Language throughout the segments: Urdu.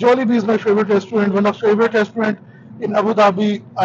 Jollibee is my favorite restaurant, one of favorite restaurant in Abu Dhabi. I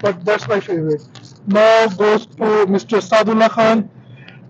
but that's my favorite. Now goes to Mr. Sadullah Khan.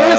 Yes,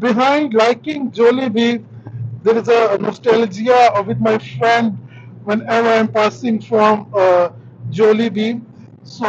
Behind liking Jollibee, there is a nostalgia with my friend whenever I'm passing from Jollibee. So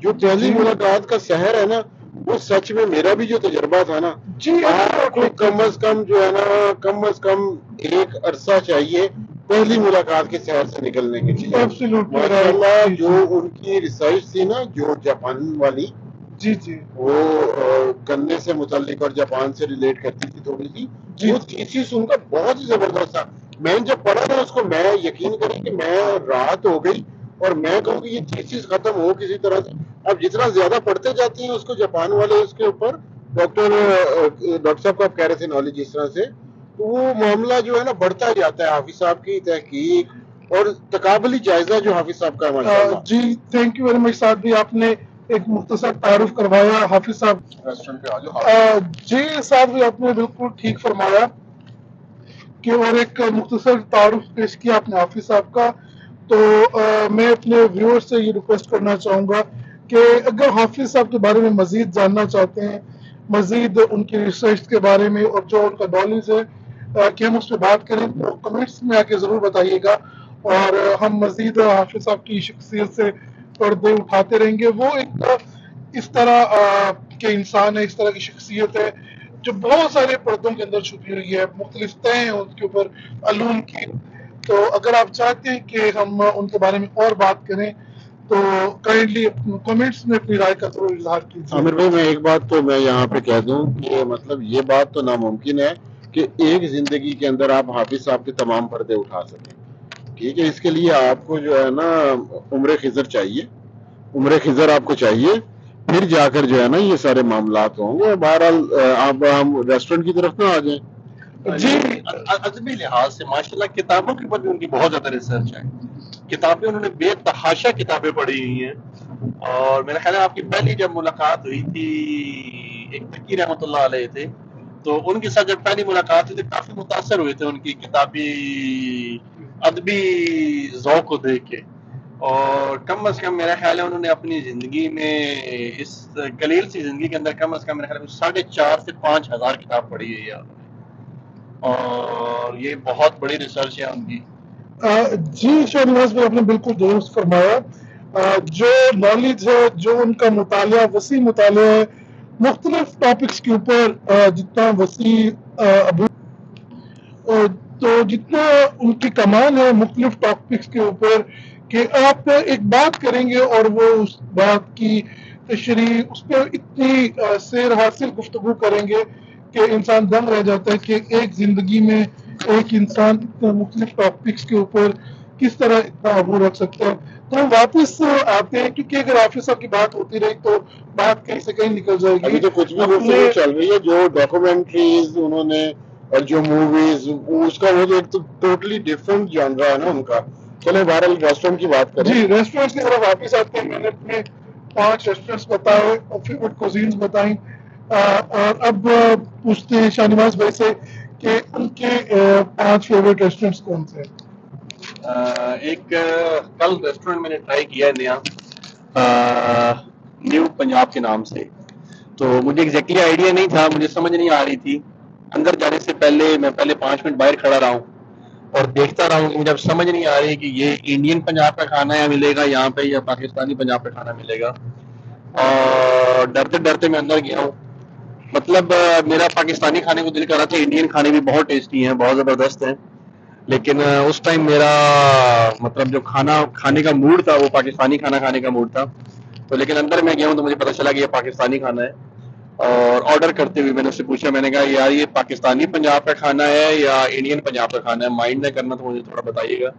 جو پہلی ملاقات کا سحر ہے نا، وہ سچ میں میرا بھی جو تجربہ تھا نا، جی آپ کو کم از کم جو ہے نا، کم از کم ایک عرصہ چاہیے پہلی ملاقات کے سحر سے نکلنے کے لیے. Absolutely right. ماشاءاللہ جی، جو ان کی ریسرچ تھی نا، جو جاپان والی، جی جی وہ گنے سے متعلق اور جاپان سے ریلیٹ کرتی تھی تھوڑی سی، جی وہ تھیسس ان کا بہت ہی زبردست تھا. میں نے جب پڑھا نا اس کو، میں یقین کریں کہ میں رات ہو گئی اور میں کہوں کہ یہ تھیسس ختم ہو کسی طرح سے. اب جتنا زیادہ پڑھتے جاتے ہیں اس کو جاپان والے، اس کے اوپر ڈاکٹر صاحب کو آپ کہہ رہے تھے نالج اس طرح سے، تو وہ معاملہ جو ہے نا بڑھتا جاتا ہے. حافظ صاحب کی تحقیق اور تقابلی جائزہ جو حافظ صاحب کا ہے ماشاءاللہ. جی تھینک یو ویری مچ سعد بھی، آپ نے ایک مختصر تعارف کروایا حافظ صاحب. ریسٹورینٹ پہ آ جاؤ. جی سعد بھی آپ نے بالکل ٹھیک فرمایا کہ اور ایک مختصر تعارف پیش کیا آپ نے حافظ صاحب کا. تو میں اپنے ویور سے یہ ریکویسٹ کرنا چاہوں گا کہ اگر حافظ صاحب کے بارے میں مزید جاننا چاہتے ہیں، مزید ان کی ریسرچ کے بارے میں اور جو ان کا نالج ہے کہ ہم اس پہ بات کریں، تو کمنٹس میں آ کے ضرور بتائیے گا، اور ہم مزید حافظ صاحب کی شخصیت سے پردے اٹھاتے رہیں گے. وہ ایک اس طرح کے انسان ہے، اس طرح کی شخصیت ہے جو بہت سارے پردوں کے اندر چھپی ہوئی ہے، مختلف طے ہیں اس کے اوپر علوم کی. تو اگر آپ چاہتے ہیں کہ ہم ان کے بارے میں اور بات کریں تو کائنڈلی کمنٹس میں اپنی رائے کا ضرور اظہار کیجیے. عامر بھائی، میں ایک بات تو میں یہاں پہ کہہ دوں کہ مطلب یہ بات تو ناممکن ہے کہ ایک زندگی کے اندر آپ حافظ صاحب کے تمام پردے اٹھا سکیں. ٹھیک ہے، اس کے لیے آپ کو جو ہے نا عمر خضر چاہیے، عمر خضر آپ کو چاہیے، پھر جا کر جو ہے نا یہ سارے معاملات ہوں گے. بہرحال آپ ہم ریسٹورینٹ کی طرف نہ آ جائیں. جی ادبی لحاظ سے ماشاءاللہ کتابوں کے اوپر بھی ان کی بہت زیادہ ریسرچ ہے. کتابیں انہوں نے بے تحاشا کتابیں پڑھی ہوئی ہیں. اور میرا خیال ہے آپ کی پہلی جب ملاقات ہوئی تھی، ایک تقی رحمۃ اللہ علیہ تھے، تو ان کے ساتھ جب پہلی ملاقات ہوئی تھی کافی متاثر ہوئے تھے ان کی کتابی ادبی ذوق کو دیکھ کے. اور کم از کم میرا خیال ہے انہوں نے اپنی زندگی میں، اس قلیل سی زندگی کے اندر کم از کم میرا خیال ہے 4,500 سے 5,000 کتاب پڑھی ہوئی ہے. اور یہ بہت بڑی ریسرچ ہے ان کی. جی شہنواز بھائی، آپ نے بالکل درست فرمایا. جو نالج ہے، جو ان کا مطالعہ، وسیع مطالعہ ہے مختلف ٹاپکس کے اوپر، جتنا وسیع تو جتنا ان کی کمان ہے مختلف ٹاپکس کے اوپر، کہ آپ ایک بات کریں گے اور وہ اس بات کی تشریح، اس پہ اتنی سیر حاصل گفتگو کریں گے کہ انسان دنگ رہ جاتا ہے کہ ایک زندگی میں ایک انسان اتنے مختلف ٹاپکس کے اوپر کس طرح اتنا عبور رکھ سکتا ہے. تو ہم واپس آتے ہیں، کیونکہ اگر حافظ صاحب کی بات ہوتی رہی تو بات کہیں سے کہیں نکل جائے گی. ابھی تو کچھ بھی گفتگو چل رہی ہے، جو ڈاکومنٹریز انہوں نے اور جو موویز، اس کا وہ ایک تو ٹوٹلی ڈفرنٹ جانرا ہے نا ان کا. چلے بہرحال ریسٹورینٹ کی بات کریں. جی ریسٹورینٹس کی طرف واپس آتے ہیں. میں نے اپنے 5 ریسٹورینٹس بتائے اور فیوریٹ کوزینس بتائیں، اور اب پوچھتے ہیں شاہنواز بھائی سے کہ ان کے 5 فیوریٹ ریسٹورینٹس کون سے ہیں. ایک کل ریسٹورینٹ میں نے ٹرائی کیا ہے نیا، نیو پنجاب کے نام سے. تو مجھے ایگزیکٹلی آئیڈیا نہیں تھا، مجھے سمجھ نہیں آ رہی تھی. اندر جانے سے پہلے میں 5 منٹ باہر کھڑا رہا ہوں اور دیکھتا رہا ہوں کہ مجھے اب سمجھ نہیں آ رہی کہ یہ انڈین پنجاب کا کھانا ہے ملے گا یہاں پہ یا پاکستانی پنجاب کا کھانا ملے گا. اور ڈرتے ڈرتے میں اندر گیا ہوں. مطلب میرا پاکستانی کھانے کو دل کر رہا تھا، انڈین کھانے بھی بہت ٹیسٹی ہیں، بہت زبردست ہیں، لیکن اس ٹائم میرا مطلب جو کھانا کھانے کا موڈ تھا وہ پاکستانی کھانا کھانے کا موڈ تھا. تو لیکن اندر میں گیا ہوں تو مجھے پتا چلا کہ یہ پاکستانی کھانا ہے. اور آرڈر کرتے ہوئے میں نے اس سے پوچھا، میں نے کہا یار یہ پاکستانی پنجاب کا کھانا ہے یا انڈین پنجاب کا کھانا ہے، مائنڈ نہ کرنا تو مجھے تھوڑا بتائیے گا.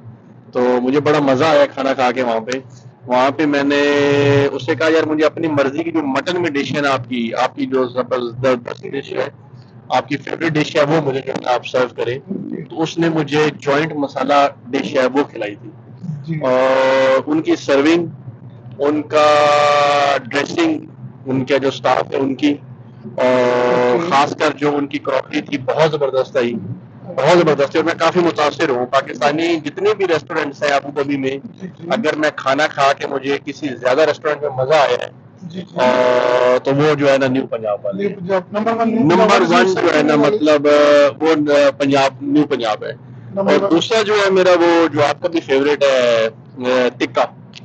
تو مجھے بڑا مزہ آیا کھانا کھا کے. وہاں پہ میں نے اس سے کہا یار مجھے اپنی مرضی کی جو مٹن میں ڈش ہے نا آپ کی جو زبردست ڈش ہے، آپ کی فیوریٹ ڈش ہے، وہ مجھے جو ہے آپ سرو کریں. تو اس نے مجھے جوائنٹ مسالہ ڈش ہے وہ کھلائی تھی. اور ان کی سرونگ، ان کا ڈریسنگ، ان کا جو سٹاف ہے ان کی، اور خاص کر جو ان کی کراکری تھی بہت زبردست آئی، بہت زبردست ہے. اور میں کافی متاثر ہوں. پاکستانی جتنے بھی ریسٹورینٹس ہیں ابو ظبی میں، اگر میں کھانا کھا کے مجھے کسی زیادہ ریسٹورینٹ میں مزہ آیا ہے تو وہ جو ہے نا نیو پنجاب والے نمبر 1 جو ہے نا، مطلب وہ پنجاب، نیو پنجاب ہے. اور دوسرا جو ہے میرا وہ جو آپ کا بھی فیوریٹ ہے، ٹکا.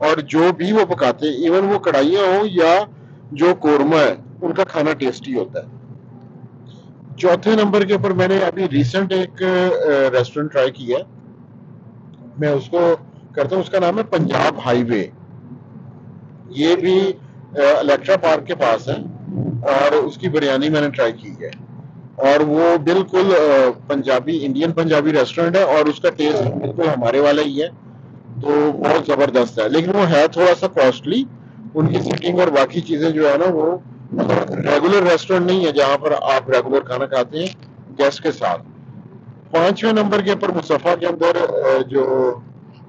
اور جو بھی وہ پکاتے ہیں ایون وہ کڑھائیاں ہوں یا جو قورمہ ہے ان کا کھانا ٹیسٹی ہوتا ہے. چوتھے نمبر کے اوپر میں نے ابھی ریسنٹ ایک ریسٹورینٹ ٹرائی کیا, میں اس کو کرتا ہوں, اس کا نام ہے پنجاب ہائی وے. یہ بھی الیکٹرا پارک کے پاس ہے, اور اس کی بریانی میں نے ٹرائی کی ہے, اور وہ بالکل پنجابی انڈین پنجابی ریسٹورینٹ ہے, اور اس کا ٹیسٹ بالکل ہمارے والا ہی ہے, تو بہت زبردست ہے. لیکن وہ ہے تھوڑا سا کاسٹلی, ان کی سیٹنگ اور باقی چیزیں جو ہے نا وہ ریگولر ریسٹورینٹ نہیں ہے جہاں پر آپ ریگولر کھانا کھاتے ہیں گیسٹ کے ساتھ. پانچویں نمبر کے اوپر مصطفیٰ کے اندر جو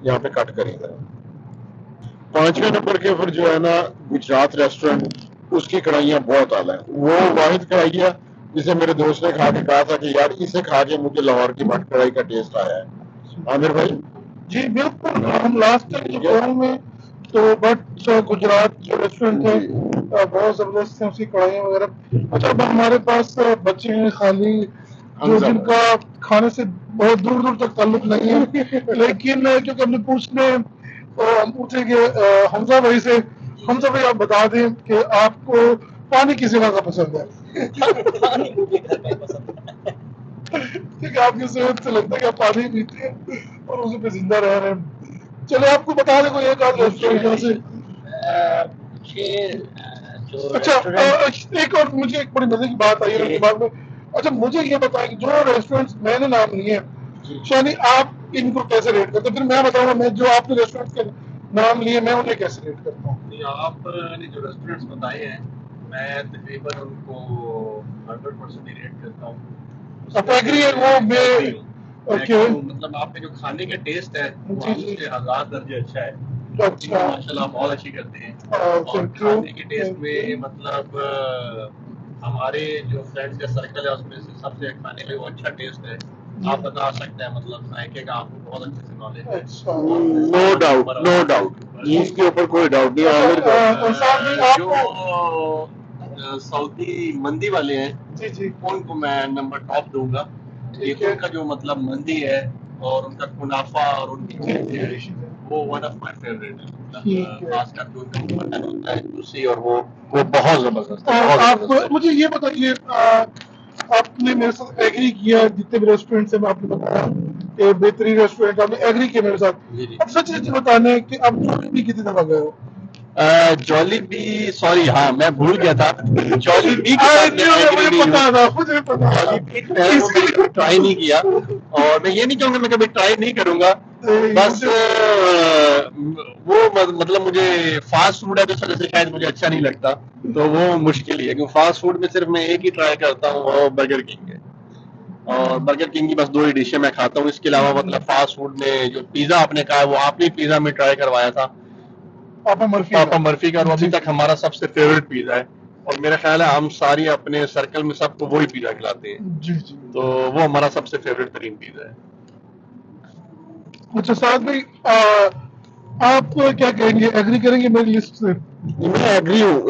یہاں پہ کٹ کریں گے, پانچویں نمبر کے اوپر جو ہے نا گجرات ریسٹورینٹ, اس کی کڑھائیاں بہت اعلیٰ ہیں. وہ واحد کڑھائی ہے جسے میرے دوست نے کھا کے کہا تھا کہ یار اسے کھا کے مجھے لاہور کی بٹ کڑھائی کا ٹیسٹ آیا ہے. عامر بھائی جی بالکل, ہم لاسٹ ٹائم جو میں تو بٹ گجرات جو ریسٹورینٹ ہے بہت زبردست ہے, اس کی کڑھائیاں وغیرہ. اچھا اب ہمارے پاس بچے ہیں خالی جو جن کا کھانے سے بہت دور دور تک تعلق نہیں ہے, لیکن کیونکہ ہم نے پوچھنے ہم پوچھیں گے حمزہ بھائی سے. حمزہ بھائی آپ بتا دیں کہ آپ کو پانی کس جگہ کا پسند ہے؟ کیونکہ آپ کی صحت سے لگتا ہے کہ آپ پانی پیتے ہیں اور اسی پہ زندہ رہ رہے ہیں. چلے آپ کو بتا دیں کوئی ایک آدھ ریسٹورینٹ سے. اچھا ایک اور مجھے ایک بڑی مزے کی بات آئی ہے دماغ میں. اچھا مجھے یہ بتائیں کہ جو ریسٹورینٹ میں نے نام لیے ہیں شانی آپ ان کو کیسے ریٹ کرتے ہیں؟ پھر میں بتاؤں گا میں جو آپ نے ریسٹورینٹ کے نام لیے میں انہیں کیسے ریٹ کرتا ہوں. آپ نے جو ریسٹورینٹس بتائے ہیں میں تقریباً ان کو 100% ہی ریٹ کرتا ہوں. آپ ایگری ہے وہ میں مطلب آپ کے جو کھانے کا ٹیسٹ ہے وہ ہم سے 1000 درجے اچھا ہے. اچھا ماشاءاللہ بہت اچھی کرتے ہیں. اور کھانے کے ٹیسٹ میں مطلب ہمارے جو فرینڈس کا سرکل ہے اس میں سے سب سے کھانے میں وہ اچھا ٹیسٹ ہے. آپ بتا سکتے ہیں مطلب ذائقے کا آپ کو بہت اچھے سے نالج ہے. نو ڈاؤٹ نو ڈاؤٹ, اس کے اوپر کوئی ڈاؤٹ نہیں. جو سعودی مندی والے ہیں جی جی ان کو میں نمبر ٹاپ دوں گا. ان کا جو مطلب مندی ہے اور ان کا کنافہ اور ان کی وہ ون آف مائی فیوریٹ ہے. خاص کر جو مٹن ہوتا ہے جوسی, اور وہ بہت زبردست ہے. آپ مجھے یہ بتائیے, آپ نے میرے ساتھ ایگری کیا جتنے بھی ریسٹورینٹ سے میں آپ نے بتایا کہ بہترین ریسٹورینٹ, آپ نے ایگری کیا میرے ساتھ. اب سچ سچ بتانے کہ آپ جولی بھی کتنی دفعہ گئے ہو؟ جولی بی سوری ہاں میں بھول گیا تھا. جولی بی ٹرائی نہیں کیا, اور میں یہ نہیں چاہوں گا میں کبھی ٹرائی نہیں کروں گا. بس وہ مطلب مجھے فاسٹ فوڈ ہے تو اس وجہ سے شاید مجھے اچھا نہیں لگتا, تو وہ مشکل ہی ہے. کیونکہ فاسٹ فوڈ میں صرف میں ایک ہی ٹرائی کرتا ہوں, وہ برگر کنگ ہے. اور برگر کنگ کی بس 2 ہی ڈشیں میں کھاتا ہوں. اس کے علاوہ مطلب فاسٹ فوڈ میں جو پیزا آپ نے کہا ہے وہ آپ نے پیزا میں ٹرائی کروایا تھا پاپا مرفی کا, اور ابھی تک ہمارا سب سے فیوریٹ پیزا ہے. اور میرا خیال ہے ہم ساری اپنے سرکل میں سب کو وہی پیزا کھلاتے ہیں, جی جی, تو وہ ہمارا سب سے فیوریٹ ترین پیزا ہے. اچھا سعد بھائی آپ کیا کہیں گے, ایگری کریں گے میری لسٹ سے؟ میں ایگری ہوں,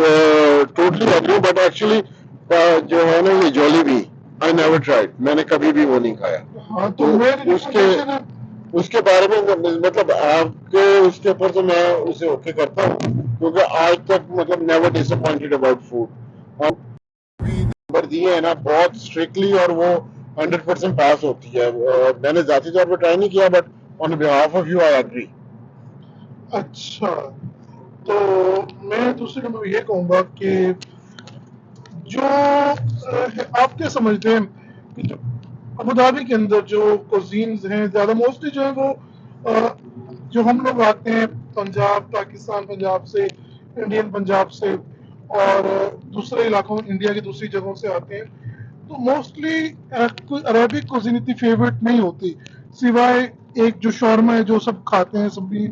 ٹوٹلی ایگری ہوں, بٹ ایکچولی جو ہے نا یہ جولی بھی آئی نیور ٹرائیڈ, میں نے کبھی بھی وہ نہیں کھایا. ہاں تو اس کے بارے میں مطلب آپ کے اس کے اوپر تو میں اسے اوکے کرتا ہوں, کیونکہ آج تک مطلب never disappointed about food. Number دیے ہیں نا بہت اسٹرکٹلی, اور وہ 100% پاس ہوتی ہے. میں نے ذاتی طور پہ ٹرائی نہیں کیا, but on behalf of you I agree. اچھا تو میں دوسرے نمبر یہ کہوں گا کہ جو آپ کیا سمجھتے ہیں کہ جو ابوظہبی کے اندر جو کوزینز ہیں زیادہ موسٹلی جو ہے وہ جو ہم لوگ آتے ہیں پنجاب پاکستان پنجاب سے, انڈین پنجاب سے, اور دوسرے علاقوں انڈیا کی دوسری جگہوں سے آتے ہیں, تو موسٹلی کوئی عربک کوزین اتنی فیوریٹ نہیں ہوتی, سوائے ایک جو شورما ہے جو سب کھاتے ہیں, سب بھی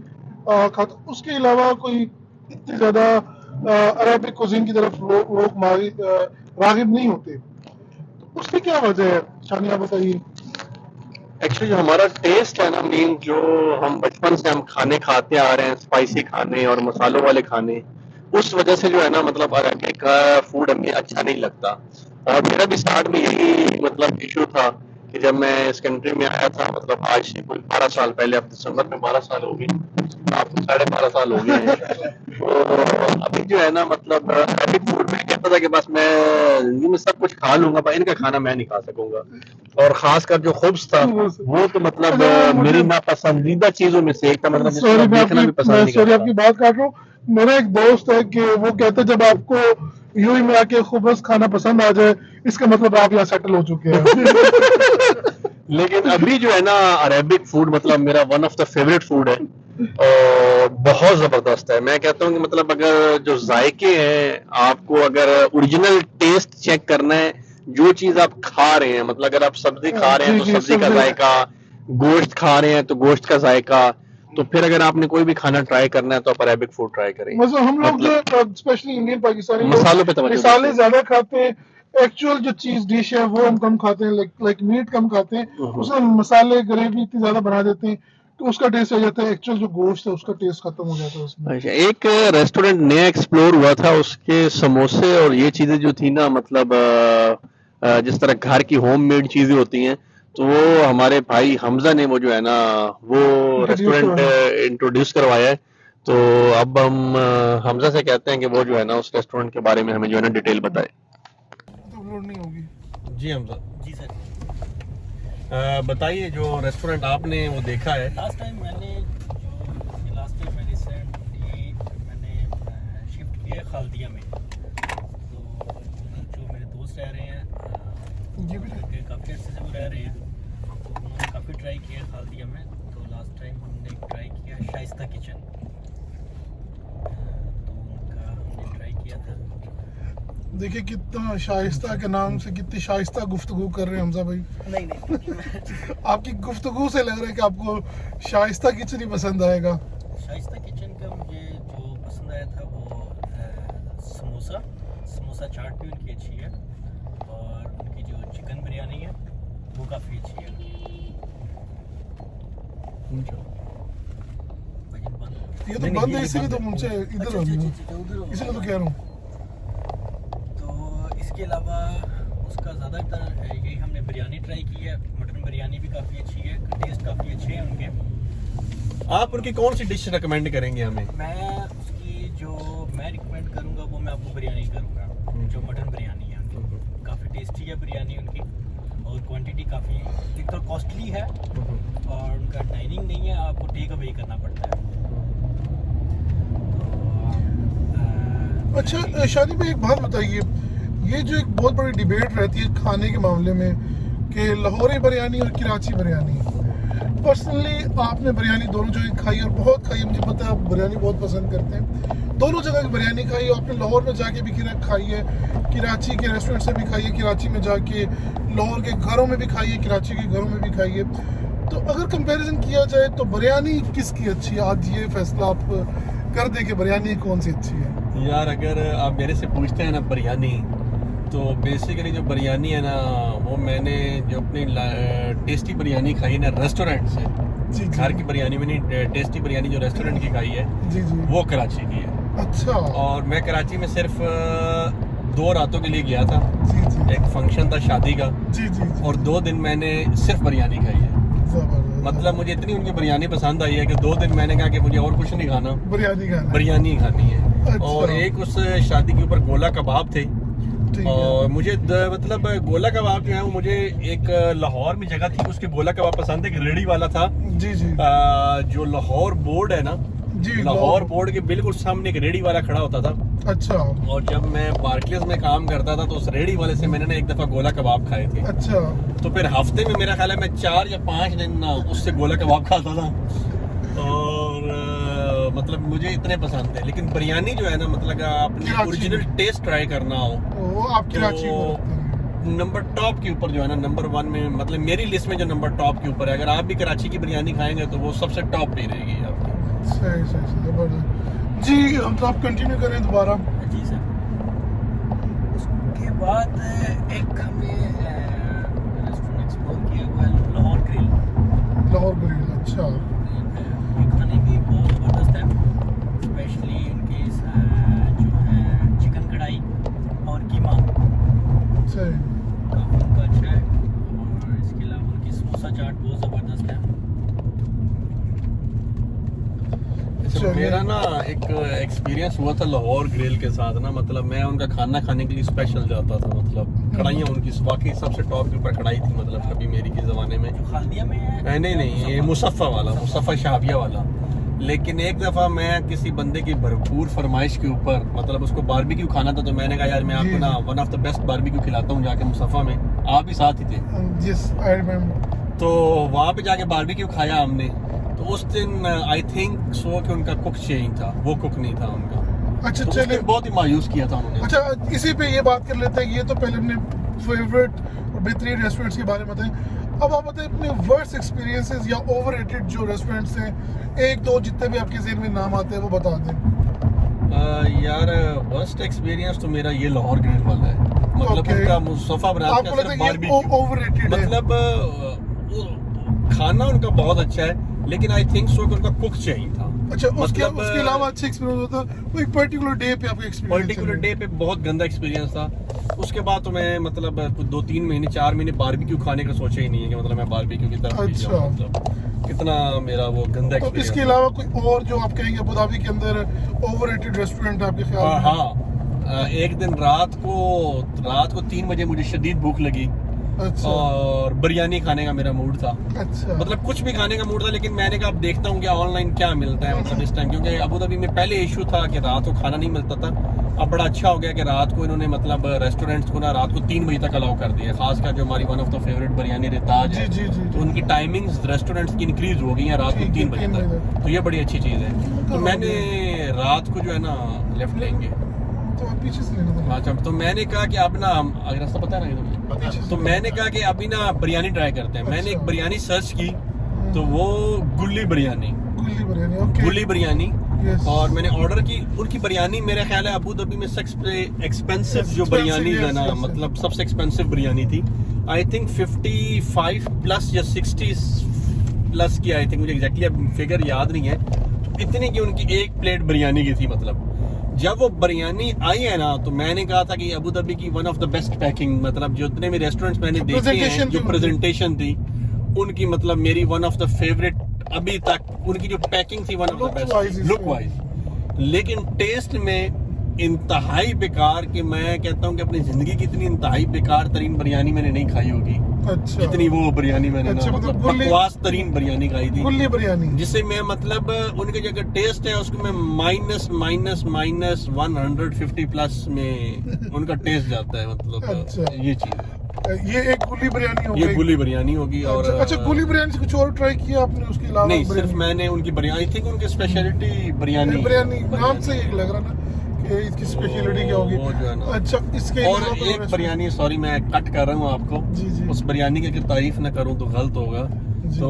کھاتے. اس کے علاوہ کوئی اتنی زیادہ عربک کوزین کی طرف لوگ راغب نہیں ہوتے. اس کی کیا وجہ ہے شانی, آپ بتائیے. ایکچولی جو ہمارا ٹیسٹ ہے نا مین, جو ہم بچپن سے ہم کھانے کھاتے آ رہے ہیں اسپائسی کھانے اور مسالوں والے کھانے, اس وجہ سے جو ہے نا مطلب عربک کا فوڈ ہمیں اچھا نہیں لگتا. اور میرا بھی اسٹارٹ میں یہی مطلب ایشو تھا کہ جب میں اس کنٹری میں آیا تھا، مطلب آج سے کوئی 12 سال پہلے، اب دسمبر میں 12 سال ہو گئے، آپ کو 12.5 سال ہو گئے ہیں. تو ابھی جو ہے نا مطلب عربک فوڈ میں کہتا تھا کہ بس میں زندگی میں سب کچھ کھا لوں گا، پر ان کا کھانا میں نہیں کھا سکوں گا. اور خاص کر جو خبز تھا وہ تو مطلب میری ناپسندیدہ چیزوں میں سے ایک تھا، مطلب جس کو سوری میں دیکھنا بھی پسند نہیں سوری آپ کرتا. کی بات کاٹ رہا ہوں. میرا ایک دوست ہے کہ وہ کہتا ہے جب آپ کو یو میں آ کے خبز کھانا پسند آ جائے اس کا مطلب آپ یہاں سیٹل ہو چکے ہیں. لیکن ابھی جو ہے نا عربک فوڈ مطلب میرا one of the favourite food ہے اور بہت زبردست ہے. میں کہتا ہوں کہ مطلب اگر جو ذائقے ہیں، آپ کو اگر اوریجنل ٹیسٹ چیک کرنا ہے، جو چیز آپ کھا رہے ہیں، مطلب اگر آپ سبزی کھا رہے ہیں تو جی، سبزی کا سبزی. ذائقہ، گوشت کھا رہے ہیں تو گوشت کا ذائقہ، تو پھر اگر آپ نے کوئی بھی کھانا ٹرائی کرنا ہے تو آپ عربک فوڈ ٹرائی کریں. مطلب ہم لوگ جو مطلب اسپیشلی انڈین پاکستانی مسالوں پہ توجہ مسالے دیتے زیادہ کھاتے ہیں. ایکچوئل جو چیز ڈش ہے وہ ہم کم کھاتے ہیں، لائک میٹ کم کھاتے ہیں. اس میں مسالے گریوی اتنی زیادہ بنا دیتے ہیں تو اس کا ٹیسٹ آ جاتا ہے، ایکچوئل جو گوشت ہے اس کا ٹیسٹ ختم ہو جاتا ہے اس میں. اچھا، ایک ریسٹورینٹ نیا ایکسپلور ہوا تھا، اس کے سموسے اور یہ چیزیں جو تھی نا، مطلب جس طرح گھر کی ہوم میڈ چیزیں ہوتی ہیں، تو وہ ہمارے بھائی حمزہ نے وہ جو ہے نا وہ ریسٹورینٹ انٹروڈیوس کروایا ہے. تو اب ہم حمزہ سے کہتے ہیں کہ وہ جو ہے نا اس ریسٹورینٹ کے بارے میں ہمیں جو ہے نا ڈیٹیل بتائے. تو لوڈ نہیں ہوگی. جی حمزہ، جی سر. بتائیے جو ریسٹورینٹ آپ نے وہ دیکھا ہے. لاسٹ ٹائم میں نے ریسنٹلی میں نے شفٹ کیا ہے خالدیہ میں. تو جو میرے دوست رہ رہے ہیں کافی عرصے سے وہ رہ رہے ہیں، تو انہوں نے کافی ٹرائی کیا ہے خالدیہ میں. تو لاسٹ ٹائم ہم نے ٹرائی کیا شائستہ کچن، تو ان کا ہم نے ٹرائی کیا تھا. دیکھیں کتنا شائستہ کے نام سے کتنی شائستہ گفتگو کر رہے ہیں حمزہ بھائی. نہیں آپ کی گفتگو سے لگ رہا ہے کہ آپ کو شائستہ کچن ہی پسند آئے گا. شائستہ کچن کا مجھے جو پسند آیا تھا وہ سموسا چاٹ بھی ان کی اچھی ہے، اور ان کی جو چکن بریانی ہے وہ کافی اچھی ہے. یہ تو بند ہے، اسی لیے تو مجھ سے ادھر ہو گیا، اسی لیے تو کہہ رہا ہوں. تو اس کے علاوہ اس کا زیادہ تر یہی ہم نے بریانی ٹرائی کی ہے. مٹن بریانی بھی کافی اچھی ہے، ٹیسٹ کافی اچھے ہیں ان کے. آپ ان کی کون سی ڈش ریکمینڈ کریں گے ہمیں؟ میں اس کی جو میں ریکمینڈ کروں گا وہ میں آپ کو بریانی کروں گا، جو مٹن بریانی ہے ان کی. کافی ٹیسٹی ہے بریانی ان کی، اور کوانٹٹی کافی ایک تو کاسٹلی ہے، اور ان کا ڈائننگ نہیں ہے، آپ کو ٹیک اوے کرنا پڑتا ہے. اچھا شادی بھائی ایک بات بتائیے، یہ جو ایک بہت بڑی ڈیبیٹ رہتی ہے کھانے کے معاملے میں کہ لاہوری بریانی اور کراچی بریانی، پرسنلی آپ نے بریانی دونوں جگہ کھائی اور بہت کھائی ہے، مجھے پتہ ہے آپ بریانی بہت پسند کرتے ہیں. دونوں جگہ کی بریانی کھائی ہے، آپ نے لاہور میں جا کے بھی کھائی ہے، کراچی کے ریسٹورینٹ سے بھی کھائی ہے، کراچی میں جا کے لاہور کے گھروں میں بھی کھائی ہے، کراچی کے گھروں میں بھی کھائی ہے. تو اگر کمپیریزن کیا جائے تو بریانی کس کی اچھی ہے؟ آج یہ فیصلہ آپ کر دیں کہ بریانی کون سی اچھی ہے. یار اگر آپ میرے سے پوچھتے ہیں نا بریانی، تو بیسیکلی جو بریانی ہے نا وہ میں نے جو اپنی ٹیسٹی بریانی کھائی ہے نا ریسٹورینٹ سے، جی گھر کی بریانی میں نہیں، ٹیسٹی بریانی جو ریسٹورینٹ کی کھائی ہے جی جی. وہ کراچی کی ہے. اچھا. اور میں کراچی میں صرف 2 راتوں کے لیے گیا تھا. جی جی ایک فنکشن تھا شادی کا، جی جی. اور 2 دن میں نے صرف بریانی کھائی ہے. زبردست. مطلب مجھے اتنی ان کی بریانی پسند آئی ہے کہ 2 دن میں نے کہا کہ مجھے اور کچھ نہیں کھانا، بریانی کھانا. بریانی کھانی ہے. اچھا. اور ایک اس شادی کے اوپر گولا کباب تھے، ٹھیک ہے. اور مجھے مطلب گولا کباب جو ہے وہ مجھے ایک لاہور میں جگہ تھی اس کے گولا کباب پسند ہے، ایک ریڑھی والا تھا جی جی جو لاہور بورڈ ہے نا، جی. لاہور بورڈ کے بالکل سامنے ایک ریڑھی والا کھڑا ہوتا تھا. اچھا اور جب میں بارکلیز میں کام کرتا تھا تو اس ریڑھی والے سے میں نے ایک دفعہ گولا کباب کھائے تھے. اچھا. تو پھر ہفتے میں میرا خیال ہے میں 4 یا 5 دن اس سے گولا کباب کھاتا تھا، اور مطلب مجھے اتنے پسند ہے. لیکن بریانی جو ہے نا، مطلب اپنی اوریجنل ٹیسٹ ٹرائی کرنا ہو وہ آپ کراچی کو رکھتے ہیں. نمبر ٹاپ کے اوپر جو ہے نا، نمبر 1 میں مطلب میری لسٹ میں جو نمبر ٹاپ کے اوپر ہے، اگر آپ بھی کراچی کی بریانی کھائیں گے تو وہ سب سے ٹاپ پہ رہے گی آپ کی. صحیح صحیح زبردست. جی ہم تو آپ کنٹینیو کریں دوبارہ. جی سر. اس کے بعد ایک ہم نے ریسٹورینٹ ایکسپلور کیا ہوا ہے لاہور گرل. لاہور گریل. اچھا. یہ کھانے بھی بہت زبردست ہے، اسپیشلی ان کے جو ہے چکن کڑھائی اور قیمہ صحیح. کافی ان کا اچھا ہے. اور اس کے علاوہ ڈوسا چاٹ بہت زبردست ہے. میرا نا ایک ایکسپیرینس ہوا تھا لاہور گریل کے ساتھ نا, مطلب میں ان کا کھانا کھانے کے لیے اسپیشل جاتا تھا, مطلب کڑھائیاں ان کی واقعی سب سے ٹاپ کے اوپر کڑھائی تھی, مطلب کبھی میری کے زمانے میں. خالدیہ میں ہے نہیں یہ مصفہ والا, مصفہ شہابیہ والا. لیکن ایک دفعہ میں کسی بندے کی بھرپور فرمائش کے اوپر, مطلب اس کو باربیکیو کھانا تھا, تو میں نے کہا یار میں آپ کو نا one of the best barbecue کھلاتا ہوں جا کے مصفہ میں. آپ بھی ساتھ ہی تھے. جس آئی ریممبر. تو وہاں پہ جا کے باربیکیو کھایا ہم نے. تو اس دن آئی تھنک سو کہ ان کا کک چینج تھا, وہ کک نہیں تھا ان کا. اچھا تو چلے, بہت ہی مایوس کیا تھا انہوں نے. اچھا اسی پہ یہ بات کر لیتے ہیں. یہ تو پہلے اپنے فیوریٹ اور بہترین ریسٹورینٹس کے بارے میں بتائیں. اب آپ بتائیں اپنے ورسٹ ایکسپیرینسز یا اوور ریٹڈ جو ریسٹورینٹس ہیں, ایک دو جتنے بھی آپ کے ذہن میں نام آتے ہیں وہ بتا دیں. یار ورسٹ ایکسپیرینس تو میرا یہ لاہور گریل والا ہے. مطلب ان کا مصطفیٰ بناتا ہے صرف باربیکیو, اوور ریٹڈ ہے. مطلب کھانا ان کا بہت اچھا ہے, لیکن آئی تھنک سو کہ ان کا کک چاہیے تھا. اچھا اس کے علاوہ اچھا ایکسپیرینس ہوتا ہے وہ ایک پرٹیکولر ڈے پہ آپ کا ایکسپیرینس؟ پرٹیکولر ڈے پہ بہت گندا ایکسپیرینس تھا. اس کے بعد تو میں مطلب 2-3 مہینے 4 مہینے باربیکیو کھانے کا سوچا ہی نہیں ہے کہ مطلب میں باربیکیو کی طرف بھی جاؤں. مطلب کتنا میرا وہ گندا ایکسپیرینس. اس کے علاوہ کوئی اور جو آپ کہیں گے ابو ظبی کے اندر اوور ریٹڈ ریسٹورینٹ آپ کے خیال میں؟ ہاں ایک دن رات کو 3 بجے مجھے شدید بھوک لگی اور بریانی کھانے کا میرا موڈ تھا. مطلب کچھ بھی کھانے کا موڈ تھا, لیکن میں نے کہا اب دیکھتا ہوں کہ آن لائن کیا ملتا ہے مطلب اس ٹائم, کیونکہ ابو ظبی میں پہلے ایشو تھا کہ رات کو کھانا نہیں ملتا تھا. اب بڑا اچھا ہو گیا کہ رات کو انہوں نے مطلب ریسٹورینٹس کو نا رات کو 3 بجے تک الاؤ کر دیا. خاص کر جو ہماری one of the favourite biryani رتاج ہے, تو ان کی ٹائمنگز ریسٹورینٹس کی انکریز ہو گئی ہیں رات کو 3 بجے تک. تو یہ بڑی اچھی چیز ہے. تو میں نے رات کو جو ہے نا لیفٹ لیں گے, اچھا تو میں نے کہا کہ اب نا اگر راستہ پتہ ہے نا, تو میں نے کہا کہ ابھی نا بریانی ٹرائی کرتے ہیں. میں نے ایک بریانی سرچ کی تو وہ گلی بریانی اور میں نے آرڈر کی. ان کی بریانی میرے خیال ہے ابو ظبی میں سب سے ایکسپینسو جو بریانی ہے نا, مطلب سب سے ایکسپینسو بریانی تھی. آئی تھنک 55 پلس یا 60 پلس کی, آئی تھنک مجھے ایگزیکٹلی اب فگر یاد نہیں ہے. اتنی کی ان کی ایک پلیٹ بریانی کی تھی. مطلب جب وہ بریانی آئی ہے نا تو میں نے کہا تھا کہ ابو ظبی کی one of the best packing, مطلب جو اتنے بھی ریسٹورینٹس میں نے دیکھے ہیں جو پریزنٹیشن تھی ان کی, مطلب میری ون آف دا فیوریٹ ابھی تک. ان کی جو پیکنگ تھی one of the best look wise, لیکن ٹیسٹ میں انتہائی بیکار. کہ میں کہتا ہوں کہ اپنی زندگی کی اتنی انتہائی بیکار ترین بریانی میں نے نہیں کھائی ہوگی جتنی وہ بریانی میں نے مطلب بکواس ترین بریانی کھائی تھی, جسے میں مطلب ان کے جو ٹیسٹ ہے اس کو میں مائنس 150 پلس میں ان کا ٹیسٹ جاتا ہے. مطلب یہ چیز, یہ ایک گلی بریانی ہوگی. اور اچھا گلی بریانی سے کچھ اور ٹرائی کیا آپ نے اس کے علاوہ؟ نہیں, صرف میں نے ان کی بریانی تھی کہ ان کی اسپیشلٹی بریانی نام سے یہ لگ رہا نا کہ اس کی اسپیشلٹی کیا ہوگی. اچھا اس کے اور ایک بریانی, سوری میں کٹ کر رہا ہوں آپ کو, اس بریانی کی اگر تعریف نہ کروں تو غلط ہوگا. تو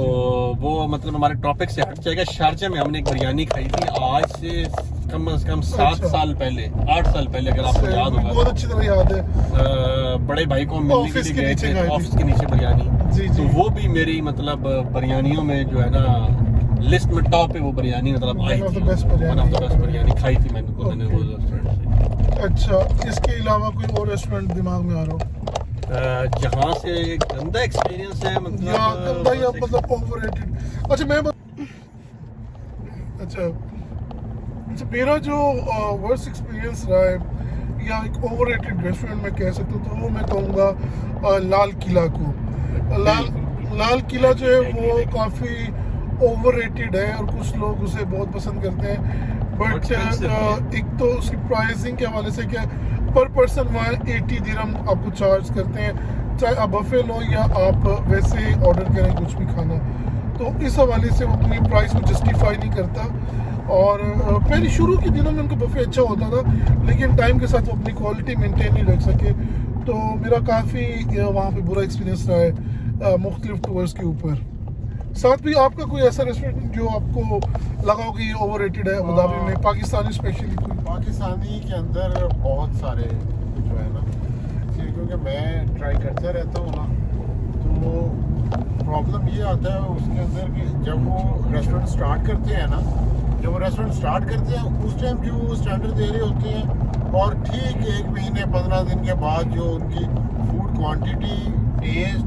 وہ مطلب ہمارے ٹاپک سے ہٹ جائے گا. شارجہ میں ہم نے ایک بریانی کھائی تھی آج سے کم از کم 7 سال پہلے, 8 سال پہلے, اگر آپ کو یاد ہوگا. بہت اچھی طرح یاد ہے. بڑے بھائی کو ہم ملنے کے لیے گئے تھے آفس کے نیچے بریانی. تو وہ بھی میری مطلب بریانیوں میں جو ہے نا لسٹ میں ٹاپ ہے وہ بریانی, مطلب آئی تھی one of the best biryani کھائی تھی میں نے وہ ریسٹورینٹ سے. اچھا اس کے علاوہ کوئی اور ریسٹورینٹ دماغ میں آ رہا ہو جہاں سے گندا ایکسپیرینس ہے, مطلب گندا یا مطلب اوور ریٹڈ؟ اچھا میں اچھا میرا جو ورسٹ ایکسپیرینس رہا ہے یا ایک اوور ریٹڈ ریسٹورینٹ میں کہہ سکتا ہوں تو وہ میں کہوں گا لال قلعہ کو. لال قلعہ جو ہے وہ کافی اوور ریٹڈ ہے اور کچھ لوگ اسے بہت پسند کرتے ہیں. بٹ ایک تو اس کی پرائزنگ کے حوالے سے کہ پر پرسن وہاں 80 درہم آپ کو چارج کرتے ہیں, چاہے آپ بفے لو یا آپ ویسے آرڈر کریں کچھ بھی کھانا. تو اس حوالے سے وہ اپنی پرائز کو جسٹیفائی نہیں کرتا. اور پہلے شروع کے دنوں میں ان کا بفے اچھا ہوتا تھا, لیکن ٹائم کے ساتھ وہ اپنی کوالٹی مینٹین نہیں رکھ سکے. تو میرا کافی وہاں پہ برا ایکسپیرینس رہا ہے مختلف ٹورز کے اوپر. ساتھ بھی آپ کا کوئی ایسا ریسٹورینٹ جو آپ کو لگا ہو کہ یہ اوور ریٹڈ ہے ابو ظبی میں, پاکستانی اسپیشلی؟ پاکستانی کے اندر بہت سارے جو ہے نا, کیونکہ میں ٹرائی کرتا رہتا ہوں نا, تو پرابلم یہ آتا ہے اس کے اندر کہ جب وہ ریسٹورینٹ اسٹارٹ کرتے ہیں نا, اس ٹائم جو وہ اسٹینڈرڈ دے رہے ہوتے ہیں, اور ٹھیک 1 مہینے 15 دن کے بعد جو ان کی فوڈ کوانٹٹی, ٹیسٹ,